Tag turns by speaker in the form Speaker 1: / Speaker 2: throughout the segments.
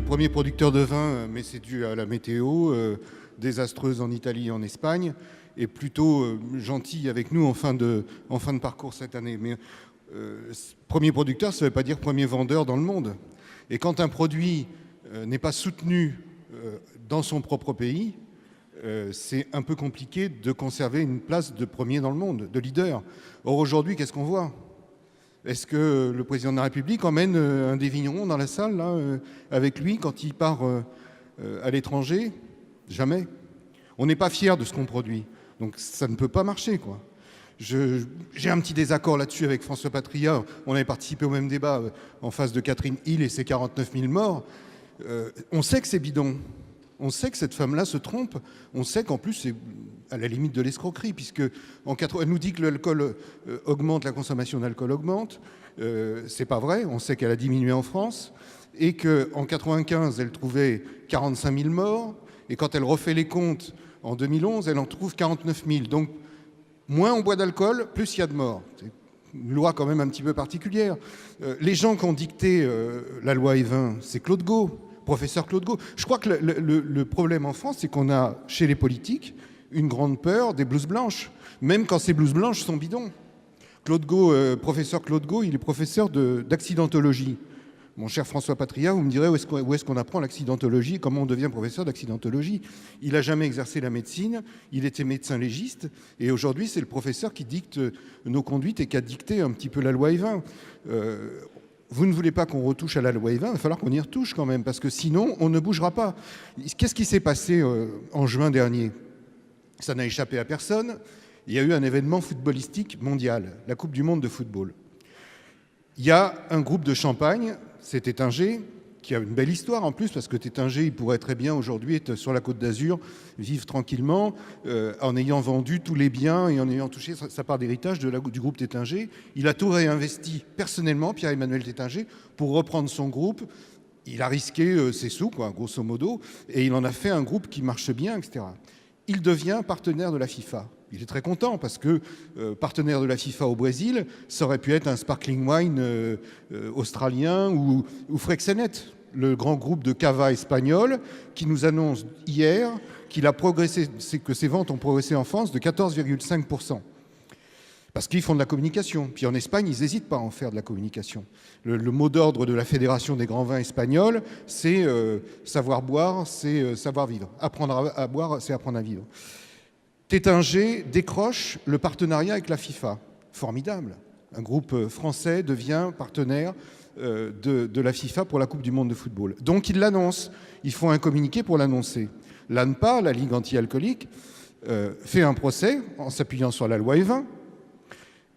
Speaker 1: premier producteur de vin, mais c'est dû à la météo, désastreuse en Italie et en Espagne, et plutôt gentil avec nous en fin de parcours cette année. Mais premier producteur, ça ne veut pas dire premier vendeur dans le monde. Et quand un produit n'est pas soutenu dans son propre pays, c'est un peu compliqué de conserver une place de premier dans le monde, de leader. Or aujourd'hui, qu'est-ce qu'on voit ? Est-ce que le président de la République emmène un des vignerons dans la salle là, avec lui quand il part à l'étranger ? Jamais. On n'est pas fier de ce qu'on produit. Donc ça ne peut pas marcher, quoi. J'ai un petit désaccord là-dessus avec François Patriat. On avait participé au même débat en face de Catherine Hill et ses 49 000 morts. On sait que c'est bidon. On sait que cette femme-là se trompe. On sait qu'en plus, c'est à la limite de l'escroquerie, puisque elle nous dit que l'alcool augmente, la consommation d'alcool augmente. C'est pas vrai. On sait qu'elle a diminué en France. Et qu'en 1995, elle trouvait 45 000 morts. Et quand elle refait les comptes en 2011, elle en trouve 49 000. Donc, moins on boit d'alcool, plus il y a de morts. C'est une loi quand même un petit peu particulière. Les gens qui ont dicté la loi Évin, c'est Claude Gau. Professeur Claude Gau. Je crois que le problème en France, c'est qu'on a, chez les politiques, une grande peur des blouses blanches, même quand ces blouses blanches sont bidons. Claude Gau, professeur Claude Gau, il est professeur d'accidentologie. Mon cher François Patriat, vous me direz où est-ce qu'on apprend l'accidentologie, comment on devient professeur d'accidentologie. Il n'a jamais exercé la médecine, il était médecin légiste, et aujourd'hui, c'est le professeur qui dicte nos conduites et qui a dicté un petit peu la loi Évin. Vous ne voulez pas qu'on retouche à la loi Évin, il va falloir qu'on y retouche quand même, parce que sinon, on ne bougera pas. Qu'est-ce qui s'est passé en juin dernier ? Ça n'a échappé à personne. Il y a eu un événement footballistique mondial, la Coupe du monde de football. Il y a un groupe de Champagne, c'est Tétinger, qui a une belle histoire en plus, parce que Tétinger, il pourrait très bien aujourd'hui être sur la Côte d'Azur, vivre tranquillement, en ayant vendu tous les biens et en ayant touché sa part d'héritage du groupe Tétinger. Il a tout réinvesti personnellement, Pierre-Emmanuel Tétinger, pour reprendre son groupe. Il a risqué ses sous, quoi, grosso modo, et il en a fait un groupe qui marche bien, etc. Il devient partenaire de la FIFA. Il est très content parce que partenaire de la FIFA au Brésil, ça aurait pu être un sparkling wine australien ou Freixenet, le grand groupe de cava espagnol, qui nous annonce hier qu'il a progressé, que ses ventes ont progressé en France de 14,5%. Parce qu'ils font de la communication. Puis en Espagne, ils n'hésitent pas à en faire de la communication. Le mot d'ordre de la Fédération des grands vins espagnols, c'est savoir boire, c'est savoir vivre. Apprendre à boire, c'est apprendre à vivre. Tétinger décroche le partenariat avec la FIFA. Formidable. Un groupe français devient partenaire de la FIFA pour la Coupe du monde de football. Donc ils l'annoncent. Ils font un communiqué pour l'annoncer. L'ANPA, la Ligue anti-alcoolique, fait un procès en s'appuyant sur la loi Évin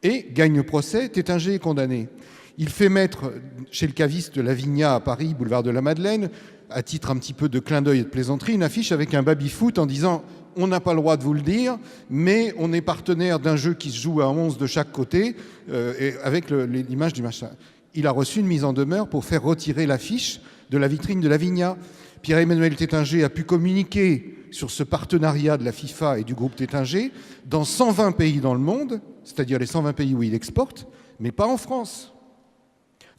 Speaker 1: et gagne le procès. Tétinger est condamné. Il fait mettre chez le caviste de la Vigna à Paris, boulevard de la Madeleine, à titre un petit peu de clin d'œil et de plaisanterie, une affiche avec un baby-foot en disant « On n'a pas le droit de vous le dire, mais on est partenaire d'un jeu qui se joue à 11 de chaque côté, et avec l'image du machin ». Il a reçu une mise en demeure pour faire retirer l'affiche de la vitrine de la Vigna. Pierre-Emmanuel Tétinger a pu communiquer sur ce partenariat de la FIFA et du groupe Tétinger dans 120 pays dans le monde, c'est-à-dire les 120 pays où il exporte, mais pas en France.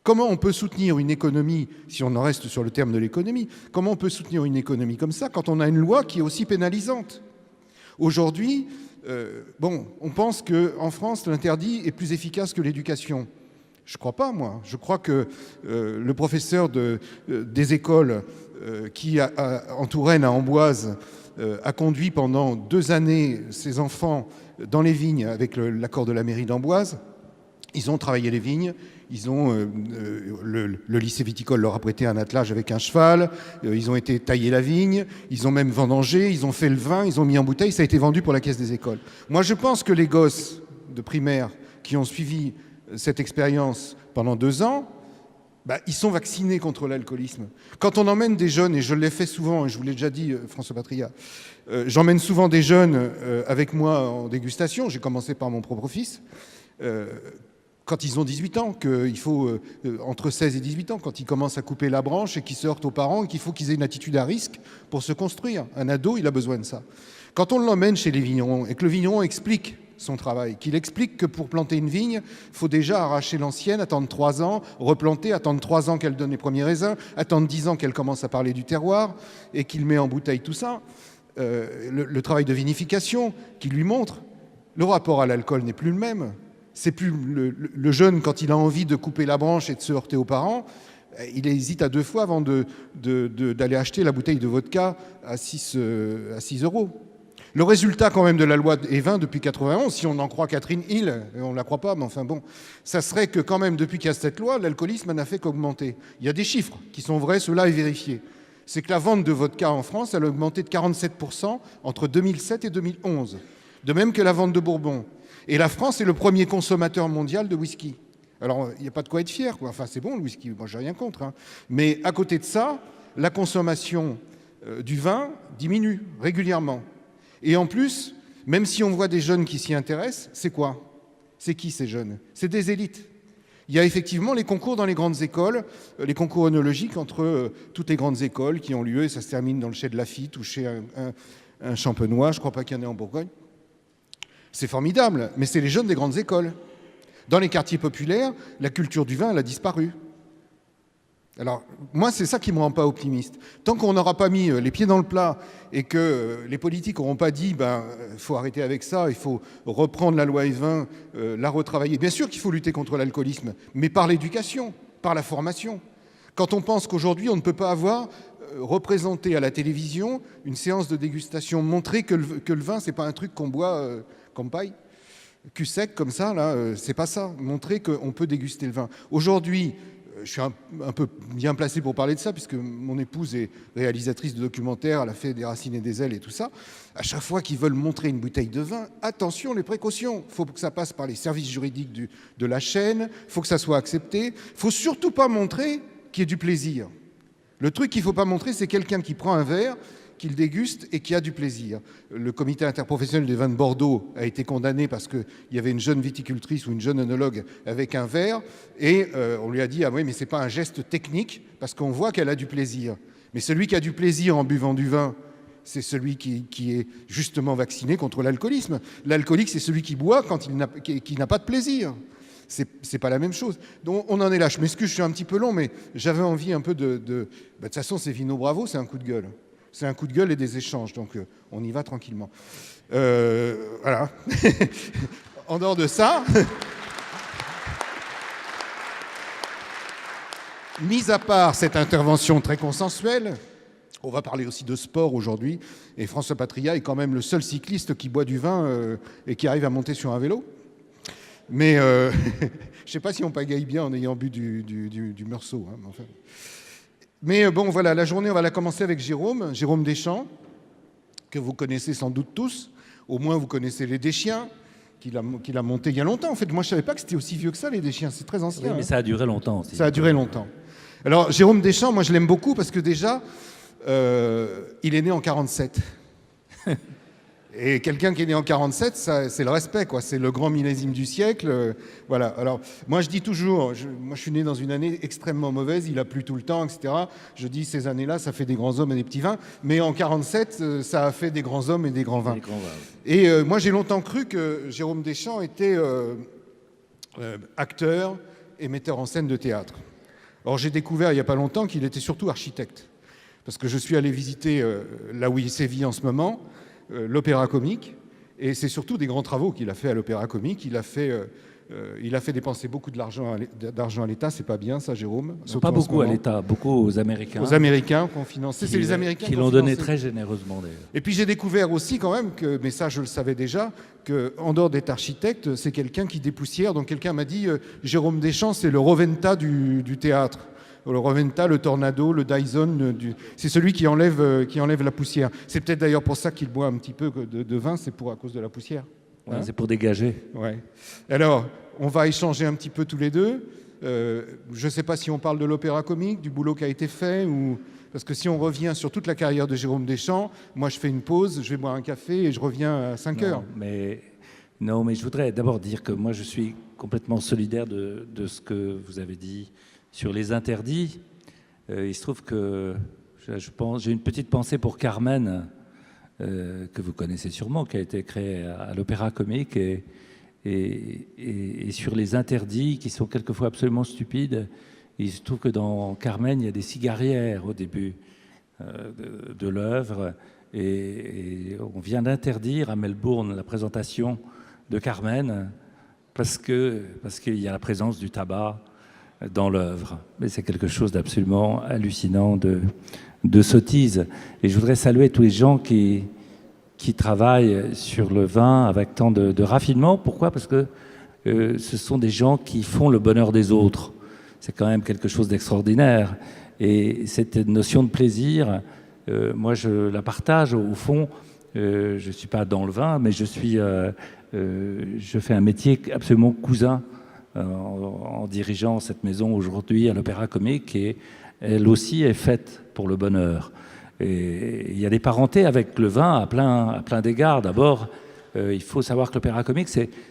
Speaker 1: Comment on peut soutenir une économie, si on en reste sur le terme de l'économie, comment on peut soutenir une économie comme ça quand on a une loi qui est aussi pénalisante ? Aujourd'hui, on pense qu'en France, l'interdit est plus efficace que l'éducation. Je ne crois pas, moi. Je crois que le professeur des écoles qui, en Touraine, à Amboise, a conduit pendant 2 années ses enfants dans les vignes avec l'accord de la mairie d'Amboise. Ils ont travaillé les vignes, le lycée viticole leur a prêté un attelage avec un cheval, ils ont été tailler la vigne, ils ont même vendangé, ils ont fait le vin, ils ont mis en bouteille, ça a été vendu pour la caisse des écoles. Moi, je pense que les gosses de primaire qui ont suivi cette expérience pendant 2 ans, ils sont vaccinés contre l'alcoolisme. Quand on emmène des jeunes, et je l'ai fait souvent, et je vous l'ai déjà dit, François Patriat, j'emmène souvent des jeunes avec moi en dégustation, j'ai commencé par mon propre fils, quand ils ont 18 ans, qu'il faut entre 16 et 18 ans, quand ils commencent à couper la branche et qu'ils se heurtent aux parents et qu'il faut qu'ils aient une attitude à risque pour se construire. Un ado, il a besoin de ça. Quand on l'emmène chez les vignerons et que le vigneron explique son travail, qu'il explique que pour planter une vigne, il faut déjà arracher l'ancienne, attendre 3 ans, replanter, attendre 3 ans qu'elle donne les premiers raisins, attendre 10 ans qu'elle commence à parler du terroir, et qu'il met en bouteille tout ça. Le travail de vinification qui lui montre. Le rapport à l'alcool n'est plus le même. C'est plus le jeune, quand il a envie de couper la branche et de se heurter aux parents, il hésite à 2 fois avant d'aller acheter la bouteille de vodka à 6 euros. Le résultat quand même de la loi E20 depuis 91, si on en croit Catherine Hill, et on ne la croit pas, mais enfin bon, ça serait que quand même depuis qu'il y a cette loi, l'alcoolisme n'a fait qu'augmenter. Il y a des chiffres qui sont vrais, cela est vérifié. C'est que la vente de vodka en France, elle a augmenté de 47% entre 2007 et 2011. De même que la vente de Bourbon. Et la France est le premier consommateur mondial de whisky. Alors, il n'y a pas de quoi être fier, quoi. Enfin, c'est bon le whisky, moi j'ai rien contre. Hein. Mais à côté de ça, la consommation du vin diminue régulièrement. Et en plus, même si on voit des jeunes qui s'y intéressent, c'est quoi? C'est qui ces jeunes? C'est des élites. Il y a effectivement les concours dans les grandes écoles, les concours œnologiques entre toutes les grandes écoles qui ont lieu, et ça se termine dans le chai de Lafitte ou chez un champenois, je ne crois pas qu'il y en ait en Bourgogne. C'est formidable, mais c'est les jeunes des grandes écoles. Dans les quartiers populaires, la culture du vin, elle a disparu. Alors, moi, c'est ça qui ne me rend pas optimiste. Tant qu'on n'aura pas mis les pieds dans le plat et que les politiques n'auront pas dit « faut arrêter avec ça, il faut reprendre la loi E20, la retravailler ». Bien sûr qu'il faut lutter contre l'alcoolisme, mais par l'éducation, par la formation. Quand on pense qu'aujourd'hui, on ne peut pas avoir représenté à la télévision une séance de dégustation, montrer que le vin, ce n'est pas un truc qu'on boit comme paille, cul sec comme ça, là, c'est pas ça. Montrer qu'on peut déguster le vin. Aujourd'hui, je suis un peu bien placé pour parler de ça, puisque mon épouse est réalisatrice de documentaires, elle a fait des Racines et des ailes et tout ça. À chaque fois qu'ils veulent montrer une bouteille de vin, attention, les précautions. Il faut que ça passe par les services juridiques de la chaîne, il faut que ça soit accepté. Il ne faut surtout pas montrer qu'il y ait du plaisir. Le truc qu'il ne faut pas montrer, c'est quelqu'un qui prend un verre, qu'il déguste et qui a du plaisir. Le comité interprofessionnel des vins de Bordeaux a été condamné parce qu'il y avait une jeune viticultrice ou une jeune œnologue avec un verre et on lui a dit « Ah oui, mais ce n'est pas un geste technique parce qu'on voit qu'elle a du plaisir. » Mais celui qui a du plaisir en buvant du vin, c'est celui qui est justement vacciné contre l'alcoolisme. L'alcoolique, c'est celui qui boit quand qui n'a pas de plaisir. C'est pas la même chose. Donc on en est là. Je m'excuse, je suis un petit peu long, mais j'avais envie un peu de toute façon, c'est Vino Bravo, c'est un coup de gueule. C'est un coup de gueule et des échanges, donc on y va tranquillement. Voilà. En dehors de ça, mis à part cette intervention très consensuelle, on va parler aussi de sport aujourd'hui, et François Patria est quand même le seul cycliste qui boit du vin et qui arrive à monter sur un vélo. Mais je ne sais pas si on pagaille bien en ayant bu du Meursault. Hein, enfin. Mais bon, voilà, la journée, on va la commencer avec Jérôme Deschamps, que vous connaissez sans doute tous. Au moins, vous connaissez les Deschiens, qu'il a monté il y a longtemps. En fait, moi, je ne savais pas que c'était aussi vieux que ça, les Deschiens. C'est très ancien.
Speaker 2: Oui, mais ça a duré longtemps aussi.
Speaker 1: Ça a duré longtemps. Alors, Jérôme Deschamps, moi, je l'aime beaucoup parce que déjà, il est né en 47. Et quelqu'un qui est né en 47, c'est le respect, quoi. C'est le grand millésime du siècle. Voilà. Alors, moi, je dis toujours, moi, je suis né dans une année extrêmement mauvaise, il a plu tout le temps, etc. Je dis, ces années-là, ça fait des grands hommes et des petits vins. Mais en 47, ça a fait des grands hommes et des grands vins. Et moi, j'ai longtemps cru que Jérôme Deschamps était acteur et metteur en scène de théâtre. Or, j'ai découvert il n'y a pas longtemps qu'il était surtout architecte. Parce que je suis allé visiter là où il sévit en ce moment, l'Opéra Comique, et c'est surtout des grands travaux qu'il a fait à l'Opéra Comique. Il a fait dépenser beaucoup d'argent à l'État, c'est pas bien ça, Jérôme?
Speaker 2: Non, pas beaucoup à l'État, beaucoup aux Américains.
Speaker 1: Aux Américains qui ont financé, c'est les Américains
Speaker 2: qui l'ont donné très généreusement d'ailleurs.
Speaker 1: Et puis j'ai découvert aussi quand même, mais ça je le savais déjà, qu'en dehors d'être architecte, c'est quelqu'un qui dépoussière. Donc quelqu'un m'a dit, Jérôme Deschamps, c'est le Roventa du théâtre. Le Roventa, le Tornado, le Dyson, c'est celui qui enlève la poussière. C'est peut-être d'ailleurs pour ça qu'il boit un petit peu de vin, c'est à cause de la poussière.
Speaker 2: Ouais, hein, c'est pour dégager.
Speaker 1: Ouais. Alors, on va échanger un petit peu tous les deux. Je ne sais pas si on parle de l'Opéra Comique, du boulot qui a été fait, parce que si on revient sur toute la carrière de Jérôme Deschamps, moi je fais une pause, je vais boire un café et je reviens à 5 heures.
Speaker 2: Non, mais je voudrais d'abord dire que moi je suis complètement solidaire de ce que vous avez dit sur les interdits. Il se trouve que j'ai une petite pensée pour Carmen, que vous connaissez sûrement, qui a été créé à l'Opéra-Comique, et sur les interdits qui sont quelquefois absolument stupides. Il se trouve que dans Carmen, il y a des cigarières au début de l'œuvre, et on vient d'interdire à Melbourne la présentation de Carmen parce qu'il y a la présence du tabac dans l'œuvre. Mais c'est quelque chose d'absolument hallucinant, de sottise. Et je voudrais saluer tous les gens qui travaillent sur le vin avec tant de raffinement. Pourquoi ? Parce que ce sont des gens qui font le bonheur des autres. C'est quand même quelque chose d'extraordinaire. Et cette notion de plaisir, moi je la partage. Au fond, je ne suis pas dans le vin, mais je fais un métier absolument cousin en dirigeant cette maison aujourd'hui à l'Opéra-Comique, qui elle aussi est faite pour le bonheur. Et il y a des parentés avec le vin à plein d'égards. D'abord, il faut savoir que l'Opéra-Comique,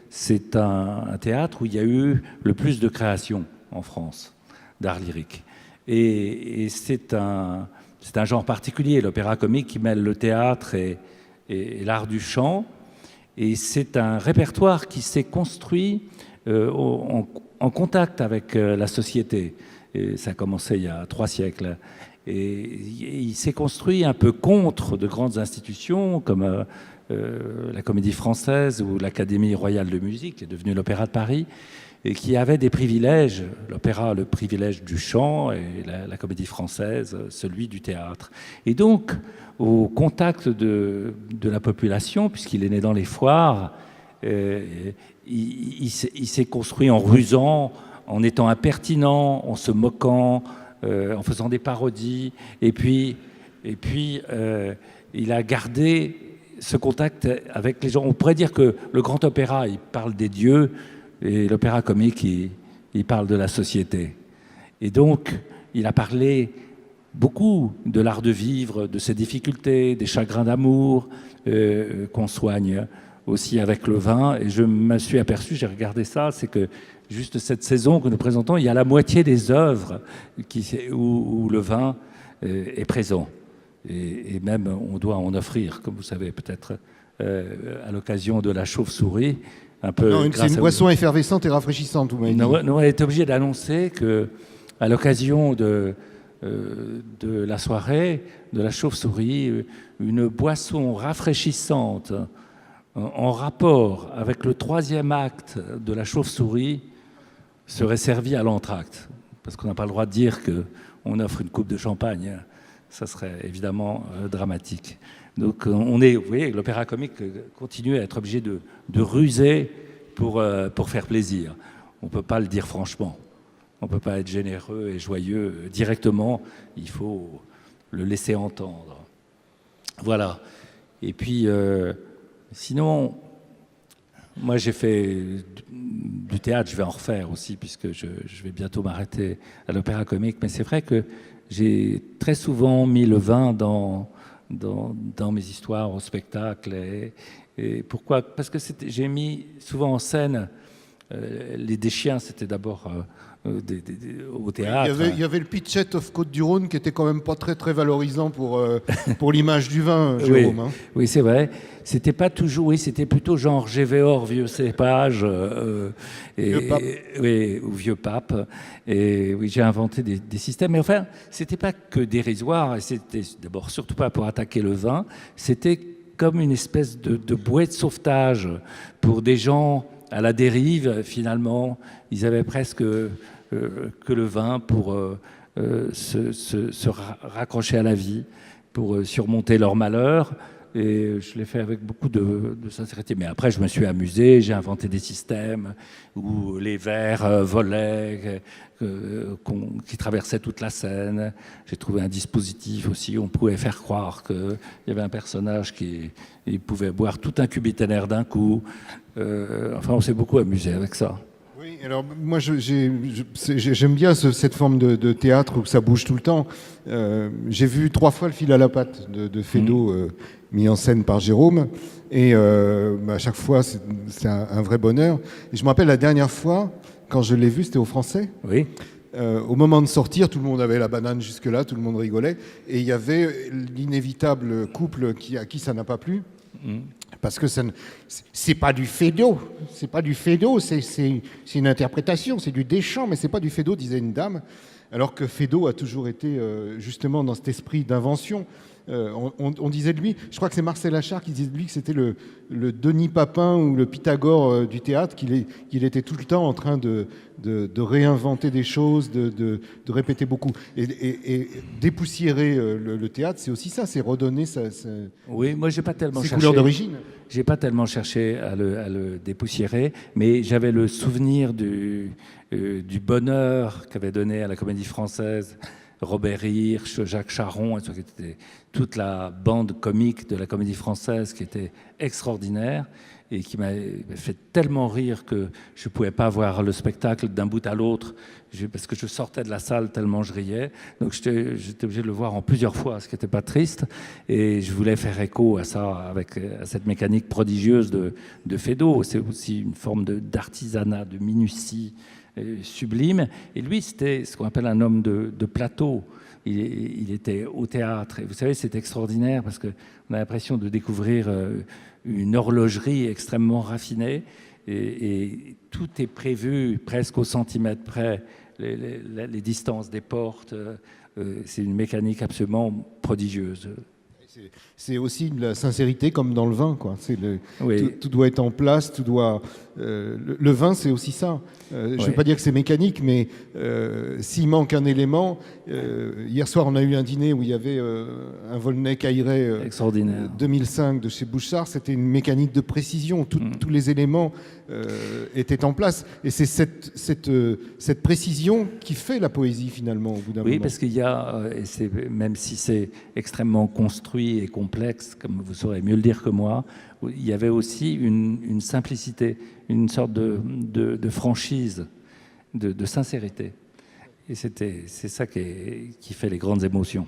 Speaker 2: c'est un théâtre où il y a eu le plus de créations en France d'art lyrique. Et c'est un genre particulier, l'Opéra-Comique, qui mêle le théâtre et l'art du chant. Et c'est un répertoire qui s'est construit en contact avec la société. Et ça a commencé il y a 3 siècles. Et il s'est construit un peu contre de grandes institutions comme la Comédie Française ou l'Académie Royale de Musique, qui est devenue l'Opéra de Paris, et qui avait des privilèges. L'opéra a le privilège du chant et la Comédie Française, celui du théâtre. Et donc, au contact de la population, puisqu'il est né dans les foires, il s'est construit en rusant, en étant impertinent, en se moquant, en faisant des parodies. Et puis il a gardé ce contact avec les gens. On pourrait dire que le grand opéra, il parle des dieux, et l'Opéra-Comique, il parle de la société. Et donc, il a parlé beaucoup de l'art de vivre, de ses difficultés, des chagrins d'amour qu'on soigne aussi avec le vin. Et je me suis aperçu, j'ai regardé ça, c'est que juste cette saison que nous présentons, il y a la moitié des œuvres où le vin est présent. Et même, on doit en offrir, comme vous savez, peut-être à l'occasion de la chauve-souris.
Speaker 1: C'est une boisson effervescente et rafraîchissante, vous m'avez dit.
Speaker 2: Nous, on a été obligé d'annoncer qu'à l'occasion de la soirée de la chauve-souris, une boisson rafraîchissante en rapport avec le 3e acte de la chauve-souris serait servie à l'entracte. Parce qu'on n'a pas le droit de dire qu'on offre une coupe de champagne. Ça serait évidemment dramatique. Donc vous voyez, l'Opéra-Comique continue à être obligé de ruser pour faire plaisir. On ne peut pas le dire franchement. On ne peut pas être généreux et joyeux directement. Il faut le laisser entendre. Voilà. Et puis, sinon, moi j'ai fait du théâtre, je vais en refaire aussi, puisque je vais bientôt m'arrêter à l'Opéra-Comique. Mais c'est vrai que j'ai très souvent mis le vin dans mes histoires, au spectacle. Et pourquoi ? Parce que j'ai mis souvent en scène les Deschiens, c'était d'abord au théâtre.
Speaker 1: Il y avait le Pitchett of Côte-du-Rhône qui était quand même pas très très valorisant pour l'image du vin, Jérôme.
Speaker 2: Oui,
Speaker 1: hein.
Speaker 2: Oui, c'est vrai. C'était pas toujours, oui, c'était plutôt genre Gévéor, vieux cépage,
Speaker 1: Vieux pape.
Speaker 2: ou vieux pape. Et oui, j'ai inventé des systèmes. Mais enfin, c'était pas que dérisoire. Et c'était d'abord surtout pas pour attaquer le vin. C'était comme une espèce de bouée de sauvetage pour des gens à la dérive. Finalement, ils avaient presque que le vin pour se raccrocher à la vie, pour surmonter leur malheur. Et je l'ai fait avec beaucoup de sincérité. Mais après, je me suis amusé, j'ai inventé des systèmes où les vers volaient, qui traversaient toute la scène. J'ai trouvé un dispositif aussi où on pouvait faire croire qu'il y avait un personnage qui pouvait boire tout un cubiténaire d'un coup. Enfin, on s'est beaucoup amusé avec ça.
Speaker 1: Oui, alors moi j'aime bien cette forme de théâtre où ça bouge tout le temps. J'ai vu 3 fois Le fil à la patte de Feydeau, mis en scène par Jérôme, et à chaque fois c'est un vrai bonheur. Et je me rappelle la dernière fois, quand je l'ai vu, c'était au Français.
Speaker 2: Oui.
Speaker 1: Au moment de sortir, tout le monde avait la banane jusque-là, tout le monde rigolait. Et il y avait l'inévitable couple à qui ça n'a pas plu. Parce que c'est pas du Feydeau, c'est pas du Feydeau, c'est une interprétation, c'est du Deschamps, mais c'est pas du Feydeau, disait une dame. Alors que Feydeau a toujours été justement dans cet esprit d'invention. On disait de lui, je crois que c'est Marcel Achard qui disait de lui que c'était le Denis Papin ou le Pythagore du théâtre, qu'il était tout le temps en train de réinventer des choses, de répéter beaucoup. Et dépoussiérer le théâtre, c'est aussi ça, c'est redonner
Speaker 2: oui, moi j'ai pas tellement
Speaker 1: ses couleurs d'origine.
Speaker 2: J'ai pas tellement cherché à le dépoussiérer, mais j'avais le souvenir du bonheur qu'avait donné à la Comédie Française Robert Hirsch, Jacques Charon, toute la bande comique de la Comédie Française qui était extraordinaire et qui m'a fait tellement rire que je ne pouvais pas voir le spectacle d'un bout à l'autre parce que je sortais de la salle tellement je riais. Donc j'étais obligé de le voir en plusieurs fois, ce qui n'était pas triste. Et je voulais faire écho à ça, à cette mécanique prodigieuse de Feydeau. C'est aussi une forme d'artisanat, de minutie sublime. Et lui, c'était ce qu'on appelle un homme de plateau. Il était au théâtre. Et vous savez, c'est extraordinaire parce qu'on a l'impression de découvrir une horlogerie extrêmement raffinée. Et tout est prévu presque au centimètre près. Les distances des portes, c'est une mécanique absolument prodigieuse.
Speaker 1: C'est aussi de la sincérité comme dans le vin, quoi.
Speaker 2: Oui.
Speaker 1: Tout doit être en place, tout doit. Le vin, c'est aussi ça. Je ne vais pas dire que c'est mécanique, mais s'il manque un élément, hier soir on a eu un dîner où il y avait un Volnay-Cailleret
Speaker 2: extraordinaire
Speaker 1: 2005 de chez Bouchard. C'était une mécanique de précision. Tous les éléments étaient en place, et c'est cette précision qui fait la poésie finalement au bout d'un moment.
Speaker 2: Oui, parce qu'il y a, même si c'est extrêmement construit et complexe, comme vous saurez mieux le dire que moi, il y avait aussi une simplicité, une sorte de franchise, de sincérité. Et c'est ça qui fait les grandes émotions.